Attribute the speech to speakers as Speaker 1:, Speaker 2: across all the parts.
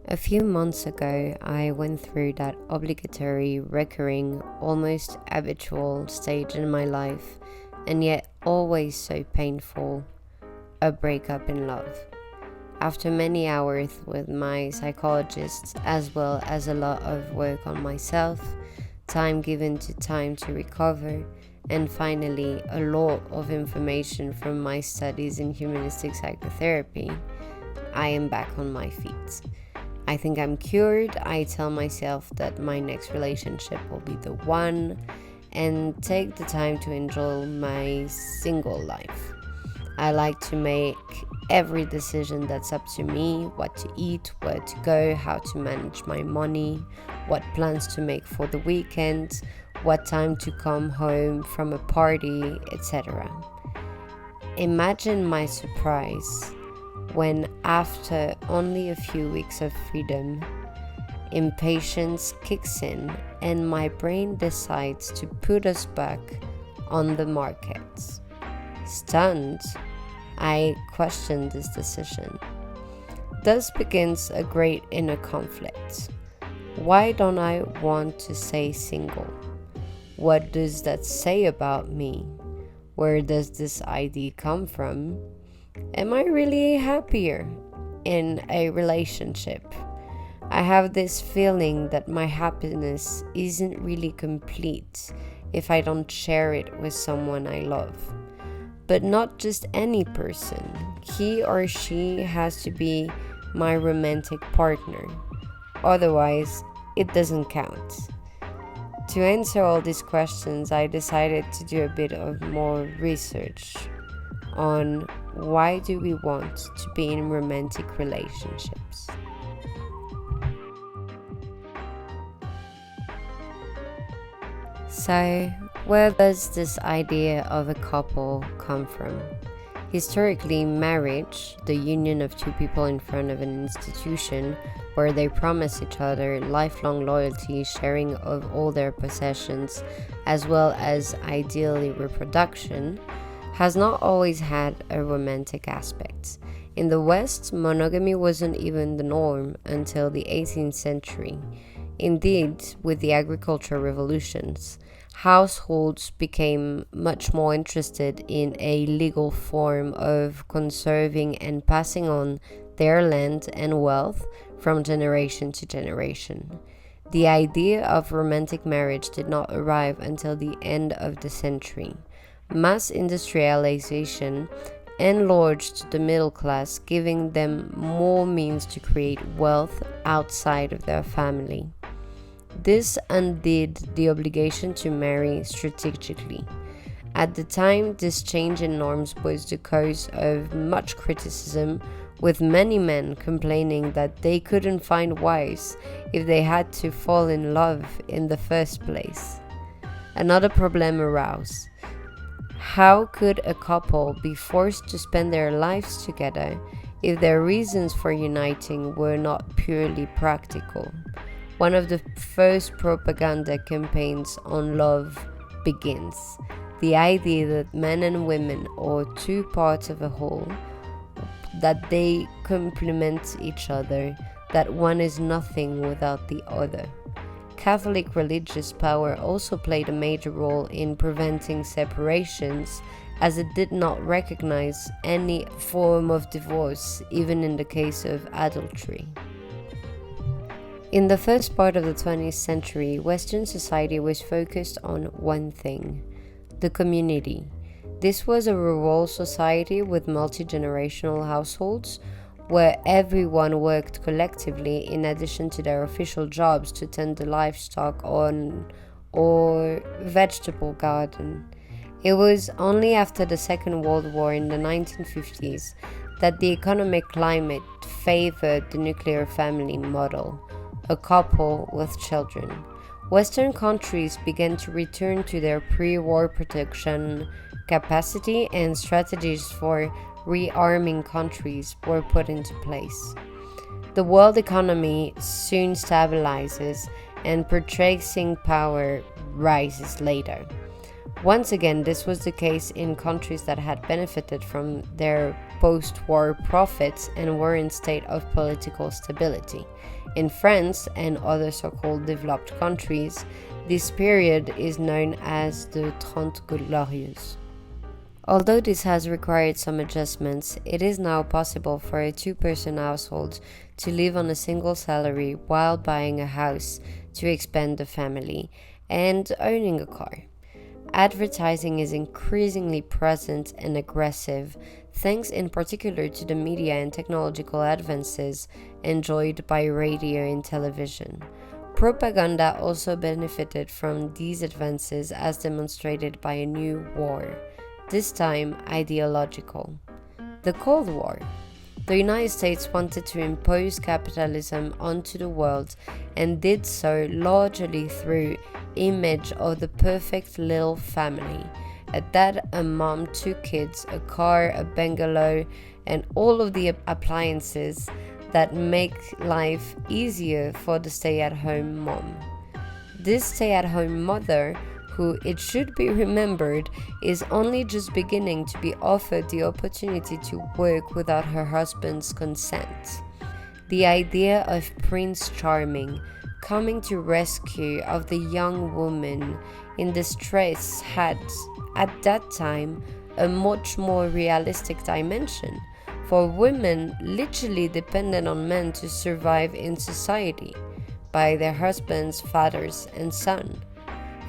Speaker 1: A few months ago, I went through that obligatory, recurring, almost habitual stage in my life, and yet always so painful, a breakup in love. After many hours with my psychologist, as well as a lot of work on myself, time given to time to recover, and finally a lot of information from my studies in humanistic psychotherapy, I am back on my feet. I think I'm cured. I tell myself that my next relationship will be the one and take the time to enjoy my single life. I like to make every decision that's up to me, what to eat, where to go, how to manage my money, what plans to make for the weekend, what time to come home from a party, etc. Imagine my surprise when, after only a few weeks of freedom, impatience kicks in and my brain decides to put us back on the market. Stunned, I question this decision. Thus begins a great inner conflict. Why don't I want to stay single? What does that say about me? Where does this idea come from? Am I really happier in a relationship? I have this feeling that my happiness isn't really complete if I don't share it with someone I love. But not just any person. He or she has to be my romantic partner. Otherwise, it doesn't count. To answer all these questions, I decided to do a bit of more research on why do we want to be in romantic relationships. So, where does this idea of a couple come from? Historically, marriage, the union of two people in front of an institution where they promise each other lifelong loyalty, sharing of all their possessions, as well as ideally reproduction, has not always had a romantic aspect. In the West, monogamy wasn't even the norm until the 18th century. Indeed, with the agricultural revolutions, households became much more interested in a legal form of conserving and passing on their land and wealth from generation to generation. The idea of romantic marriage did not arrive until the end of the century. Mass industrialization enlarged the middle class, giving them more means to create wealth outside of their family. This undid the obligation to marry strategically. At the time, this change in norms was the cause of much criticism, with many men complaining that they couldn't find wives if they had to fall in love in the first place. Another problem arose. How could a couple be forced to spend their lives together if their reasons for uniting were not purely practical? One of the first propaganda campaigns on love begins. The idea that men and women are two parts of a whole, that they complement each other, that one is nothing without the other. Catholic religious power also played a major role in preventing separations, as it did not recognize any form of divorce, even in the case of adultery. In the first part of the 20th century, Western society was focused on one thing: the community. This was a rural society with multi-generational households, where everyone worked collectively in addition to their official jobs to tend the livestock or vegetable garden. It was only after the Second World War in the 1950s that the economic climate favored the nuclear family model, a couple with children. Western countries began to return to their pre-war production capacity, and strategies for rearming countries were put into place. The world economy soon stabilizes and purchasing power rises later. Once again, this was the case in countries that had benefited from their post-war profits and were in state of political stability. In France and other so-called developed countries, this period is known as the Trente Glorieuses. Although this has required some adjustments, it is now possible for a two-person household to live on a single salary while buying a house to expand the family and owning a car. Advertising is increasingly present and aggressive, thanks in particular to the media and technological advances enjoyed by radio and television. Propaganda also benefited from these advances as demonstrated by a new war, this time ideological. The Cold War. The United States wanted to impose capitalism onto the world and did so largely through image of the perfect little family. A dad, a mom, 2 kids, a car, a bungalow, and all of the appliances that make life easier for the stay-at-home mom. This stay-at-home mother, who, it should be remembered, is only just beginning to be offered the opportunity to work without her husband's consent. The idea of Prince Charming coming to rescue of the young woman in distress had, at that time, a much more realistic dimension, for women literally depended on men to survive in society, by their husbands, fathers, and sons.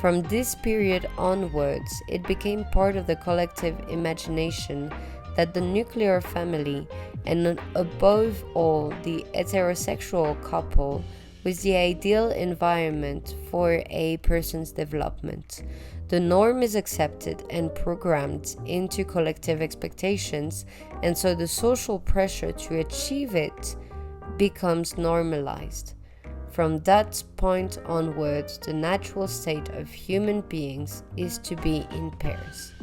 Speaker 1: From this period onwards, it became part of the collective imagination that the nuclear family, and above all the heterosexual couple, was the ideal environment for a person's development. The norm is accepted and programmed into collective expectations, and so the social pressure to achieve it becomes normalized. From that point onwards, the natural state of human beings is to be in pairs.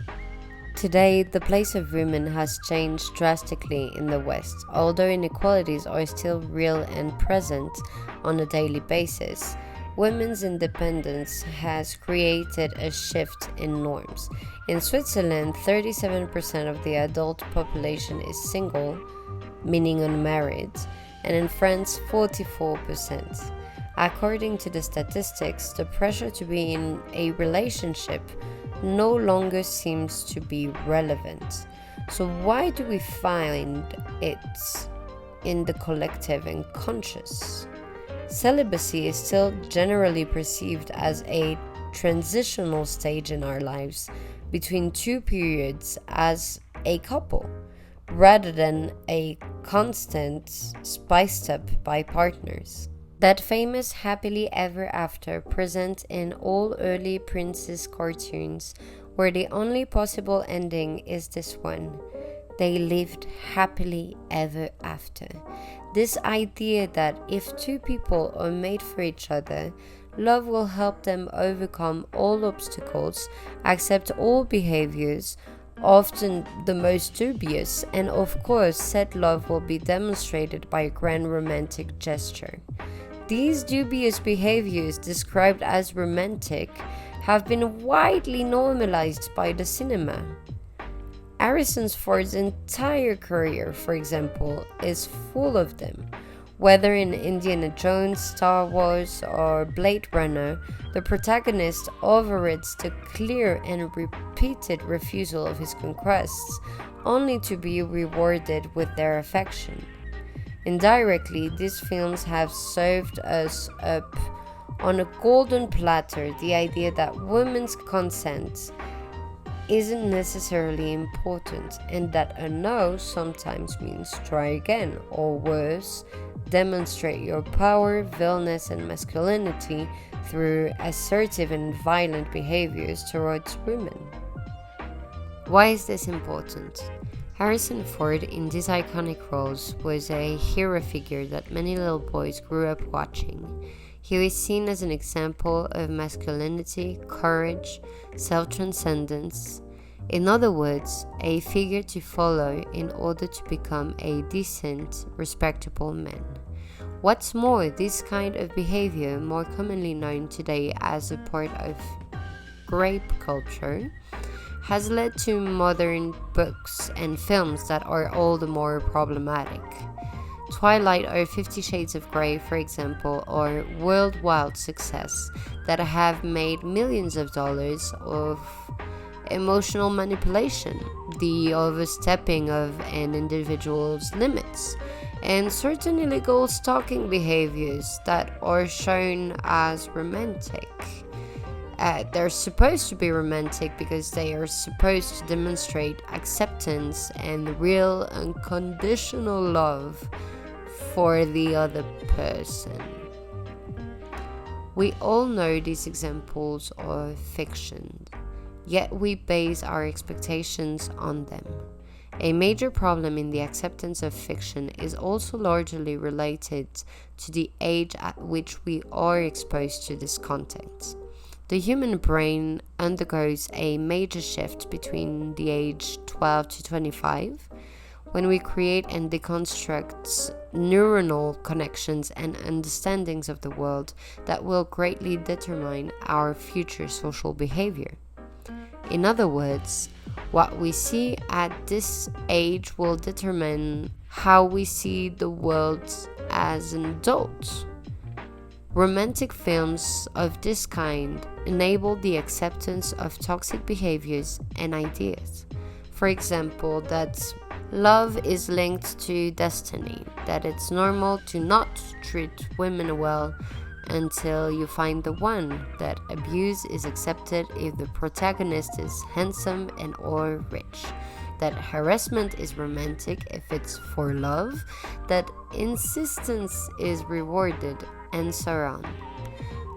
Speaker 1: Today, the place of women has changed drastically in the West, although inequalities are still real and present on a daily basis. Women's independence has created a shift in norms. In Switzerland, 37% of the adult population is single, meaning unmarried, and in France, 44%. According to the statistics, the pressure to be in a relationship no longer seems to be relevant. So why do we find it in the collective and conscious? Celibacy is still generally perceived as a transitional stage in our lives between 2 periods as a couple, rather than a constant spiced up by partners. That famous happily ever after present in all early princess cartoons, where the only possible ending is this one: they lived happily ever after. This idea that if 2 people are made for each other, love will help them overcome all obstacles, accept all behaviors, often the most dubious, and of course said love will be demonstrated by a grand romantic gesture. These dubious behaviors, described as romantic, have been widely normalized by the cinema. Harrison Ford's entire career, for example, is full of them. Whether in Indiana Jones, Star Wars, or Blade Runner, the protagonist overrides the clear and repeated refusal of his conquests, only to be rewarded with their affection. Indirectly, these films have served us up on a golden platter the idea that women's consent isn't necessarily important, and that a no sometimes means try again, or worse, demonstrate your power, vileness, and masculinity through assertive and violent behaviors towards women. Why is this important? Harrison Ford in these iconic roles was a hero figure that many little boys grew up watching. He was seen as an example of masculinity, courage, self-transcendence. In other words, a figure to follow in order to become a decent, respectable man. What's more, this kind of behavior, more commonly known today as a part of grape culture, has led to modern books and films that are all the more problematic. Twilight or 50 Shades of Grey, for example, are worldwide success that have made millions of dollars of emotional manipulation, the overstepping of an individual's limits, and certain illegal stalking behaviors that are shown as romantic. They're supposed to be romantic because they are supposed to demonstrate acceptance and real unconditional love for the other person. We all know these examples are fiction, yet we base our expectations on them. A major problem in the acceptance of fiction is also largely related to the age at which we are exposed to this content. The human brain undergoes a major shift between the age 12 to 25, when we create and deconstruct neuronal connections and understandings of the world that will greatly determine our future social behavior. In other words, what we see at this age will determine how we see the world as an adult. Romantic films of this kind enable the acceptance of toxic behaviors and ideas. For example, that love is linked to destiny, that it's normal to not treat women well until you find the one, that abuse is accepted if the protagonist is handsome and or rich, that harassment is romantic if it's for love, that insistence is rewarded, and so on.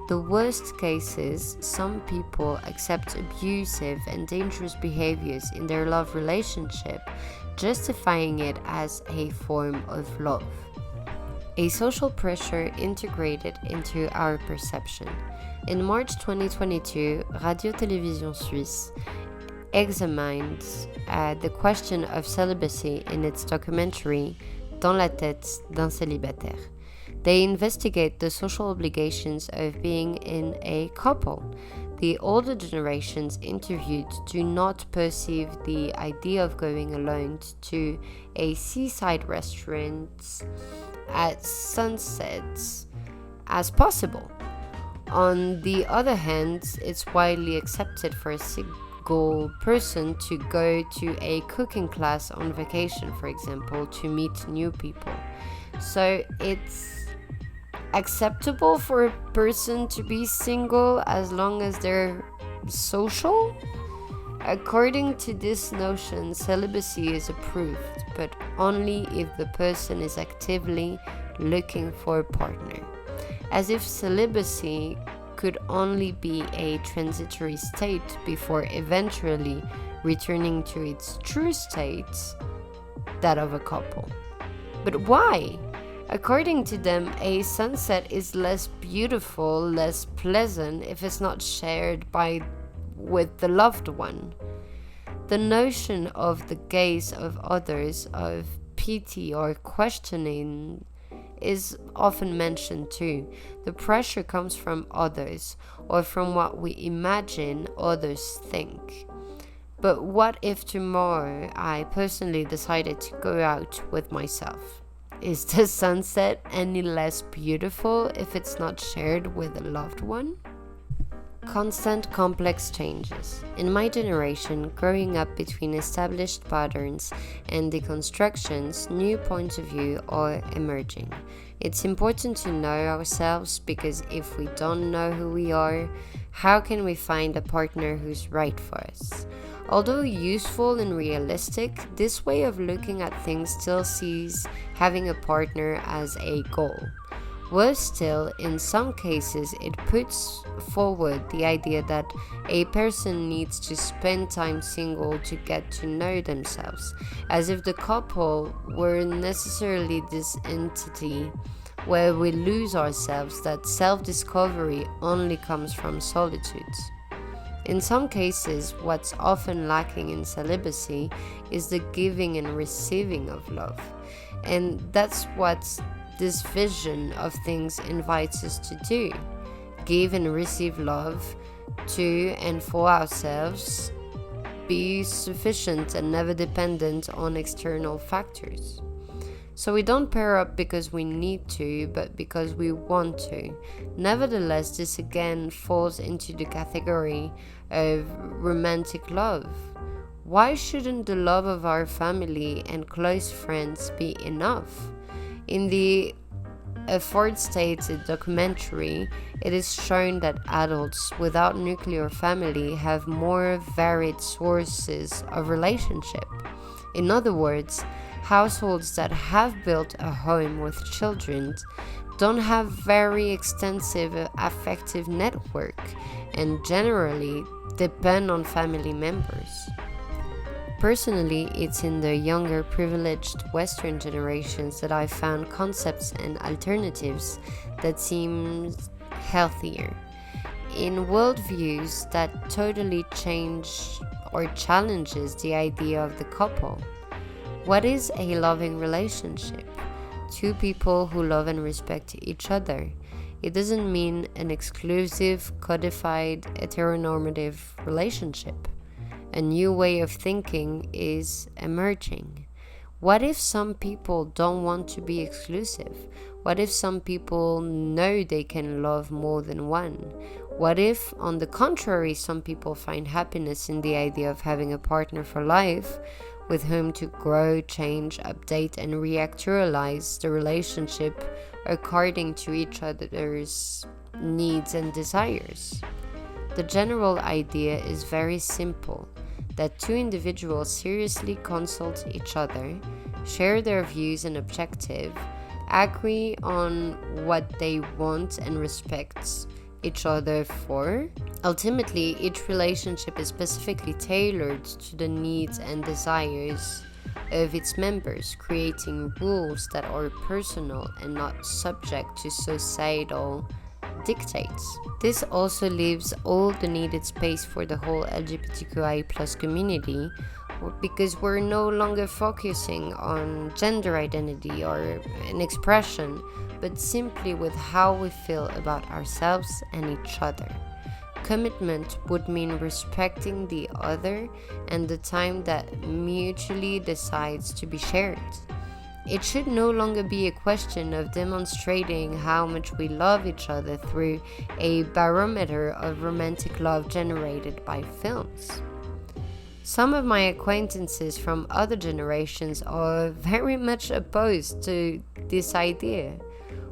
Speaker 1: The worst cases, some people accept abusive and dangerous behaviors in their love relationship, justifying it as a form of love. A social pressure integrated into our perception. In March 2022, Television Suisse examined the question of celibacy in its documentary Dans la tête d'un célibataire. They investigate the social obligations of being in a couple. The older generations interviewed do not perceive the idea of going alone to a seaside restaurant at sunset as possible. On the other hand, it's widely accepted for a single person to go to a cooking class on vacation, for example, to meet new people. So it's acceptable for a person to be single as long as they're social? According to this notion, celibacy is approved, but only if the person is actively looking for a partner. As if celibacy could only be a transitory state before eventually returning to its true state, that of a couple. But why? According to them, a sunset is less beautiful, less pleasant if it's not shared with the loved one. The notion of the gaze of others, of pity or questioning, is often mentioned too. The pressure comes from others or from what we imagine others think. But what if tomorrow I personally decided to go out with myself? Is the sunset any less beautiful if it's not shared with a loved one? Constant complex changes. In my generation, growing up between established patterns and deconstructions, new points of view are emerging. It's important to know ourselves because if we don't know who we are, how can we find a partner who's right for us? Although useful and realistic, this way of looking at things still sees having a partner as a goal. Worse still, in some cases, it puts forward the idea that a person needs to spend time single to get to know themselves, as if the couple were necessarily this entity where we lose ourselves, that self-discovery only comes from solitude. In some cases, what's often lacking in celibacy is the giving and receiving of love. And that's what this vision of things invites us to do. Give and receive love to and for ourselves be sufficient and never dependent on external factors. So we don't pair up because we need to, but because we want to. Nevertheless, this again falls into the category of romantic love. Why shouldn't the love of our family and close friends be enough? In the aforementioned documentary, it is shown that adults without nuclear family have more varied sources of relationship. In other words, households that have built a home with children don't have very extensive affective network and generally depend on family members. Personally, it's in the younger privileged Western generations that I found concepts and alternatives that seem healthier. In worldviews that totally change or challenges the idea of the couple. What is a loving relationship? Two people who love and respect each other. It doesn't mean an exclusive, codified, heteronormative relationship. A new way of thinking is emerging. What if some people don't want to be exclusive? What if some people know they can love more than one? What if, on the contrary, some people find happiness in the idea of having a partner for life with whom to grow, change, update, and reactualize the relationship according to each other's needs and desires? The general idea is very simple, that two individuals seriously consult each other, share their views and objectives, agree on what they want and respect each other for. Ultimately, each relationship is specifically tailored to the needs and desires of its members, creating rules that are personal and not subject to societal dictates. This also leaves all the needed space for the whole LGBTQI+ community, because we're no longer focusing on gender identity or an expression, but simply with how we feel about ourselves and each other. Commitment would mean respecting the other and the time that mutually decides to be shared. It should no longer be a question of demonstrating how much we love each other through a barometer of romantic love generated by films. Some of my acquaintances from other generations are very much opposed to this idea.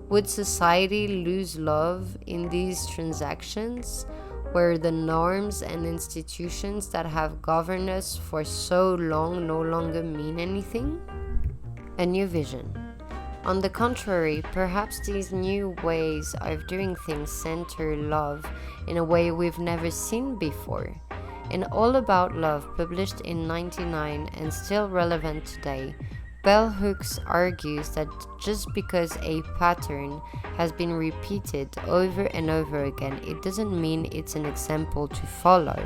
Speaker 1: Would society lose love in these transactions, where the norms and institutions that have governed us for so long no longer mean anything? A new vision. On the contrary, perhaps these new ways of doing things center love in a way we've never seen before. In All About Love, published in 1999 and still relevant today, Bell Hooks argues that just because a pattern has been repeated over and over again, it doesn't mean it's an example to follow.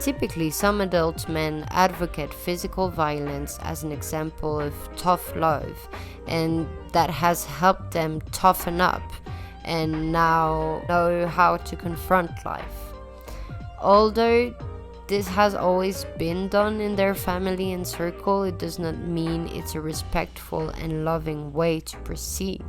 Speaker 1: Typically, some adult men advocate physical violence as an example of tough love, and that has helped them toughen up and now know how to confront life. Although this has always been done in their family and circle, it does not mean it's a respectful and loving way to proceed.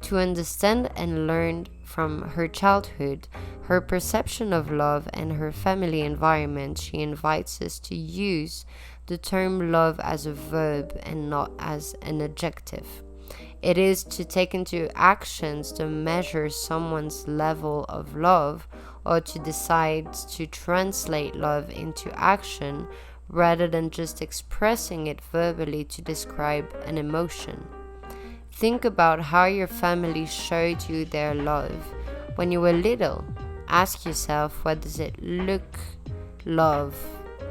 Speaker 1: To understand and learn from her childhood, her perception of love, and her family environment, she invites us to use the term love as a verb and not as an adjective. It is to take into actions to measure someone's level of love, or to decide to translate love into action rather than just expressing it verbally to describe an emotion. Think about how your family showed you their love when you were little. Ask yourself, what does it look love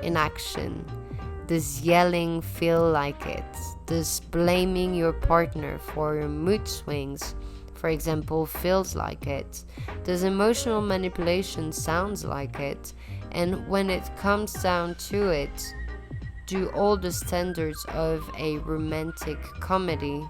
Speaker 1: in action? Does yelling feel like it? Does blaming your partner for your mood swings, for example, feels like it? Does emotional manipulation sounds like it? And when it comes down to it, do all the standards of a romantic comedy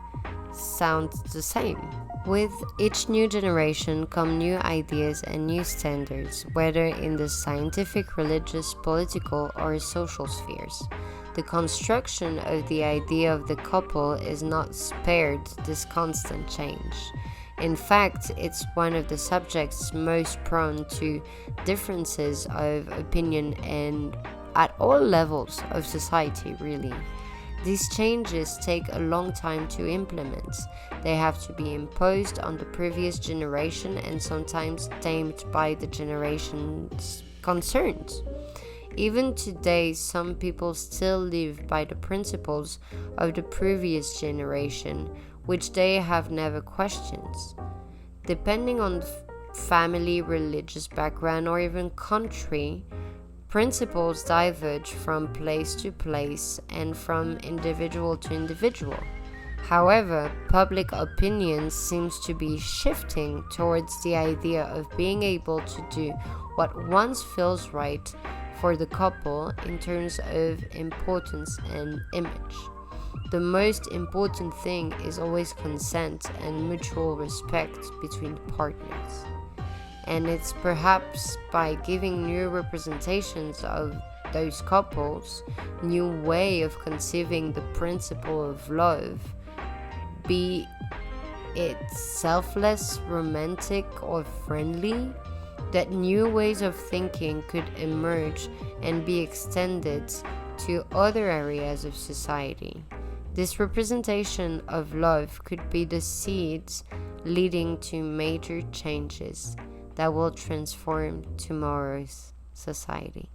Speaker 1: sound the same? With each new generation come new ideas and new standards, whether in the scientific, religious, political, or social spheres. The construction of the idea of the couple is not spared this constant change. In fact, it's one of the subjects most prone to differences of opinion and at all levels of society, really. These changes take a long time to implement. They have to be imposed on the previous generation and sometimes tamed by the generations concerned. Even today, some people still live by the principles of the previous generation, which they have never questioned. Depending on family, religious background, or even country, principles diverge from place to place and from individual to individual. However, public opinion seems to be shifting towards the idea of being able to do what once feels right for the couple in terms of importance and image. The most important thing is always consent and mutual respect between partners. And it's perhaps by giving new representations of those couples, new way of conceiving the principle of love, be it selfless, romantic, or friendly, that new ways of thinking could emerge and be extended to other areas of society. This representation of love could be the seeds leading to major changes that will transform tomorrow's society.